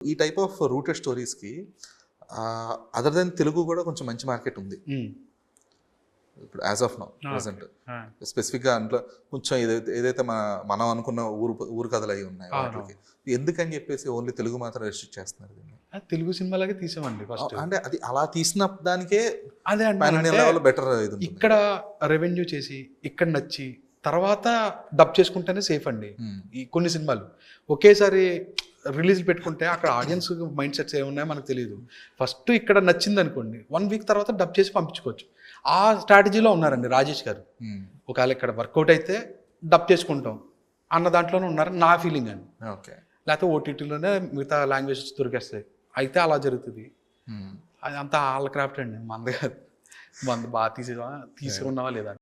ఈ type of rooted స్టోరీస్కి other than Telugu కూడా కొంచెం మంచి మార్కెట్ ఉంది ఇప్పుడు యాజ్ ఆఫ్ నౌ ప్రెసెంట్. స్పెసిఫిక్గా అందులో కొంచెం ఏదైతే మనం అనుకున్న ఊరు కథలు అవి ఉన్నాయి వాటికి ఎందుకని చెప్పేసి ఓన్లీ తెలుగు మాత్రం రెస్ట్రిక్ట్ చేస్తున్నారు దీన్ని. తెలుగు సినిమాలాగే తీసామండి ఫస్ట్. అంటే అది అలా తీసిన దానికే అదే లెవెల్ బెటర్. ఇక్కడ రెవెన్యూ చేసి ఇక్కడ నచ్చి తర్వాత డబ్ చేసుకుంటేనే సేఫ్ అండి. ఈ కొన్ని సినిమాలు ఒకేసారి రిలీజ్ పెట్టుకుంటే అక్కడ ఆడియన్స్ మైండ్ సెట్స్ ఏమున్నాయో మనకు తెలియదు. ఫస్ట్ ఇక్కడ నచ్చింది అనుకోండి, 1 వీక్ తర్వాత డబ్ చేసి పంపించుకోవచ్చు. ఆ స్ట్రాటజీలో ఉన్నారండి రాజేష్ గారు. ఒకవేళ ఇక్కడ వర్కౌట్ అయితే డబ్ చేసుకుంటాం అన్న దాంట్లోనే ఉన్నారని నా ఫీలింగ్ అండి. ఓకే, లేకపోతే ఓటీటీలోనే మిగతా లాంగ్వేజెస్ దొరికేస్తాయి అయితే అలా జరుగుతుంది. అది అంతా వాళ్ళ క్రాఫ్ట్ అండి, మనది కాదు. బాగా తీసుకున్నావా లేదా.